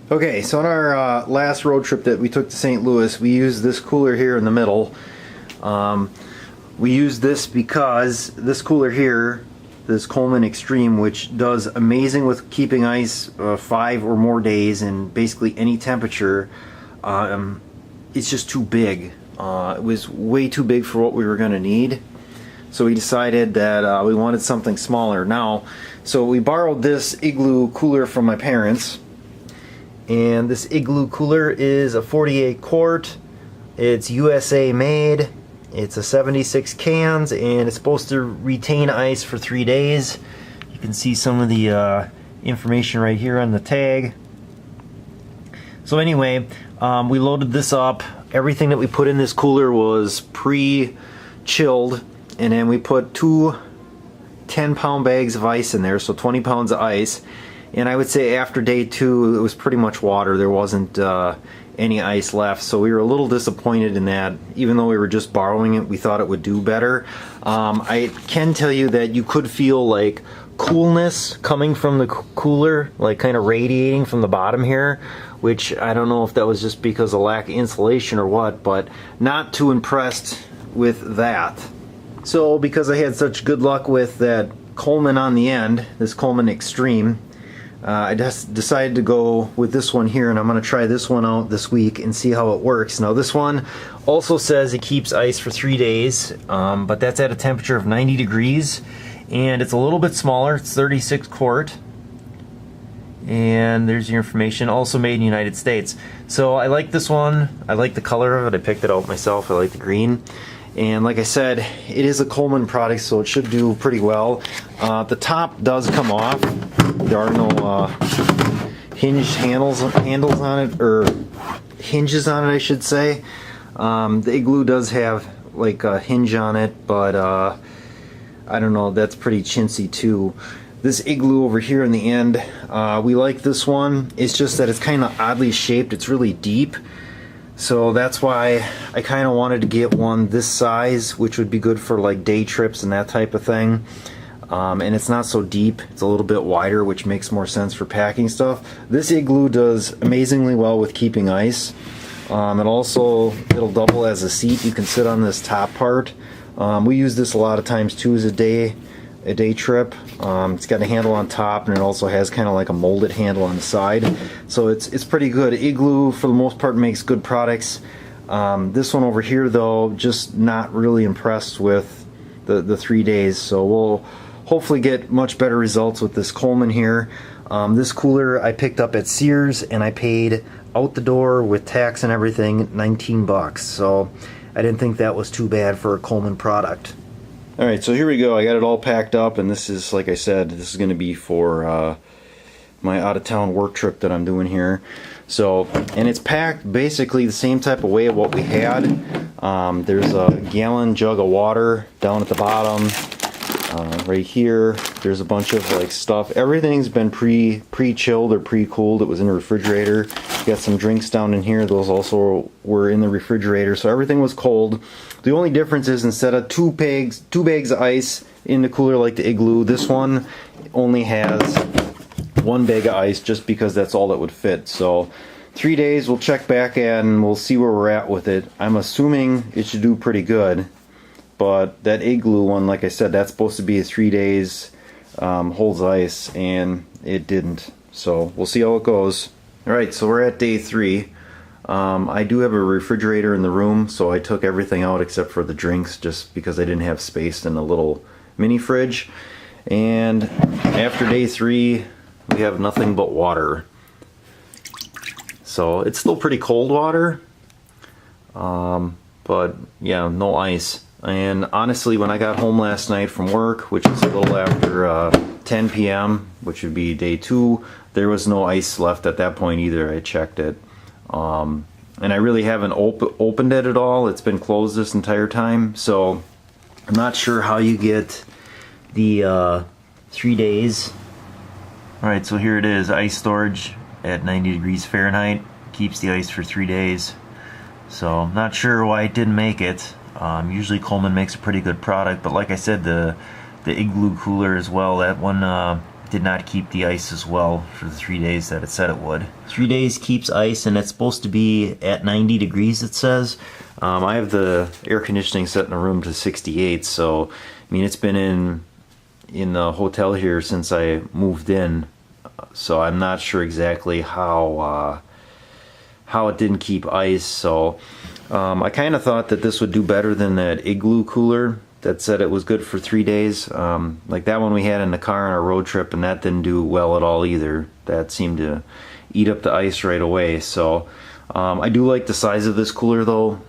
Okay, so on our last road trip that we took to St. Louis, we used this cooler here in the middle. We used this because this cooler here, this Coleman Extreme, which does amazing with keeping ice 5 or more days in basically any temperature, it's just too big. It was way too big for what we were going to need. So we decided that we wanted something smaller. Now, so we borrowed this Igloo cooler from my parents. And this Igloo cooler is a 48 quart. It's USA made. It's a 76 cans, and it's supposed to retain ice for 3 days. You can see some of the information right here on the tag. So anyway, we loaded this up. Everything that we put in this cooler was pre-chilled, and then we put 2 10-pound bags of ice in there, so 20 pounds of ice. And I would say after day 2, it was pretty much water. There wasn't any ice left, so we were a little disappointed in that. Even though we were just borrowing it, we thought it would do better. I can tell you that you could feel like coolness coming from the cooler, like kind of radiating from the bottom here, which I don't know if that was just because of lack of insulation or what, but not too impressed with that. So because I had such good luck with that Coleman on the end, this Coleman Extreme, I just decided to go with this one here, and I'm going to try this one out this week and see how it works. Now this one also says it keeps ice for 3 days, but that's at a temperature of 90 degrees, and it's a little bit smaller. It's 36 quart, and there's your information. Also made in the United States. So I like this one. I like the color of it. I picked it out myself. I like the green. And like I said, it is a Coleman product, so it should do pretty well. The top does come off. There are no hinged handles on it, or hinges on it, I should say. The Igloo does have like a hinge on it, but I don't know, that's pretty chintzy too. This Igloo over here in the end, we like this one. It's just that it's kind of oddly shaped. It's really deep. So that's why I kind of wanted to get one this size, which would be good for like day trips and that type of thing. And it's not so deep. It's a little bit wider, which makes more sense for packing stuff. This Igloo does amazingly well with keeping ice. It'll double as a seat. You can sit on this top part. We use this a lot of times too as a day trip. It's got a handle on top, and it also has kind of like a molded handle on the side, so it's pretty good. Igloo for the most part makes good products. This one over here though, just not really impressed with the 3 days, so we'll hopefully get much better results with this Coleman here. This cooler I picked up at Sears, and I paid out the door with tax and everything $19, so I didn't think that was too bad for a Coleman product. Alright, so here we go. I got it all packed up, and this is, like I said, this is going to be for my out-of-town work trip that I'm doing here. So, and it's packed basically the same type of way of what we had. There's a gallon jug of water down at the bottom. Right here, there's a bunch of like stuff. Everything's been pre-chilled or pre-cooled. It was in the refrigerator. Got some drinks down in here. Those also were in the refrigerator. So everything was cold. The only difference is instead of two bags of ice in the cooler like the Igloo, this one only has 1 bag of ice, just because that's all that would fit. So 3 days, we'll check back and we'll see where we're at with it. I'm assuming it should do pretty good. But that Igloo one, like I said, that's supposed to be a 3 days, holds ice, and it didn't. So we'll see how it goes. Alright, so we're at day 3. I do have a refrigerator in the room, so I took everything out except for the drinks, just because I didn't have space in a little mini fridge. And after day 3, we have nothing but water. So it's still pretty cold water, but yeah, no ice. And honestly, when I got home last night from work, which was a little after 10 p.m., which would be day 2, there was no ice left at that point either. I checked it. And I really haven't opened it at all. It's been closed this entire time. So I'm not sure how you get the 3 days. Alright, so here it is. Ice storage at 90 degrees Fahrenheit. Keeps the ice for 3 days. So I'm not sure why it didn't make it. Usually Coleman makes a pretty good product, but like I said, the Igloo cooler as well, that one did not keep the ice as well for the 3 days that it said it would. 3 days keeps ice, and it's supposed to be at 90 degrees, it says. I have the air conditioning set in the room to 68, so I mean it's been in the hotel here since I moved in, so I'm not sure exactly how it didn't keep ice. So I kind of thought that this would do better than that Igloo cooler that said it was good for 3 days. Like that one we had in the car on our road trip, and that didn't do well at all either. That seemed to eat up the ice right away. So I do like the size of this cooler though.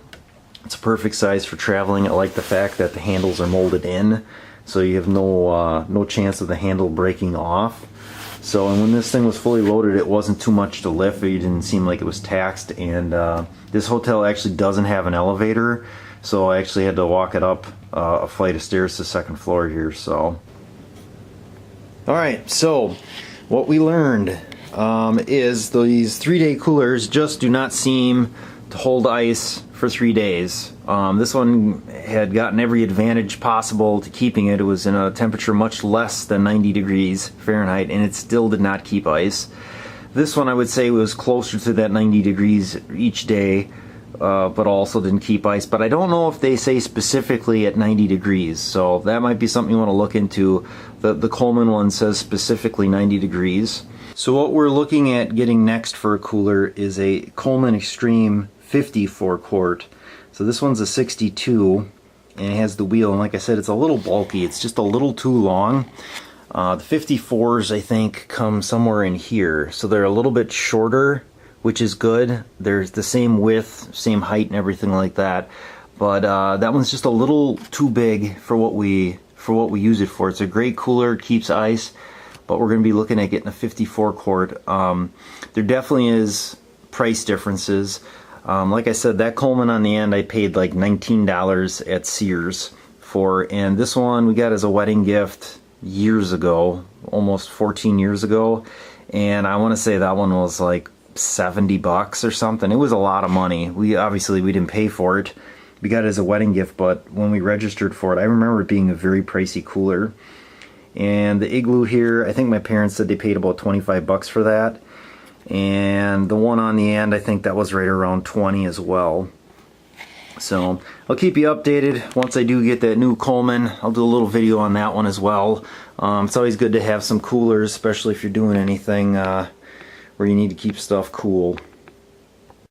It's a perfect size for traveling. I like the fact that the handles are molded in, so you have no chance of the handle breaking off. So, and when this thing was fully loaded, it wasn't too much to lift. It didn't seem like it was taxed. And this hotel actually doesn't have an elevator, so I actually had to walk it up a flight of stairs to the second floor here. So, all right. So, what we learned is these 3-day coolers just do not seem to hold ice for 3 days. This one had gotten every advantage possible to keeping it. It was in a temperature much less than 90 degrees Fahrenheit, and it still did not keep ice. This one I would say was closer to that 90 degrees each day, but also didn't keep ice. But I don't know if they say specifically at 90 degrees, so that might be something you want to look into. The Coleman one says specifically 90 degrees. So what we're looking at getting next for a cooler is a Coleman Extreme 54 quart. So this one's a 62 and it has the wheel, and like I said, it's a little bulky. It's just a little too long. The 54s I think come somewhere in here, so they're a little bit shorter, which is good. They're the same width, same height and everything like that, but that one's just a little too big for what we use it for. It's a great cooler, it keeps ice, but we're going to be looking at getting a 54 quart. There definitely is price differences. Like I said, that Coleman on the end I paid like $19 at Sears for, and this one we got as a wedding gift years ago, almost 14 years ago, and I want to say that one was like 70 bucks or something. It was a lot of money. We didn't pay for it. We got it as a wedding gift, but when we registered for it, I remember it being a very pricey cooler. And the Igloo here, I think my parents said they paid about 25 bucks for that. And the one on the end, I think that was right around 20 as well. So I'll keep you updated once I do get that new Coleman. I'll do a little video on that one as well. It's always good to have some coolers, especially if you're doing anything where you need to keep stuff cool.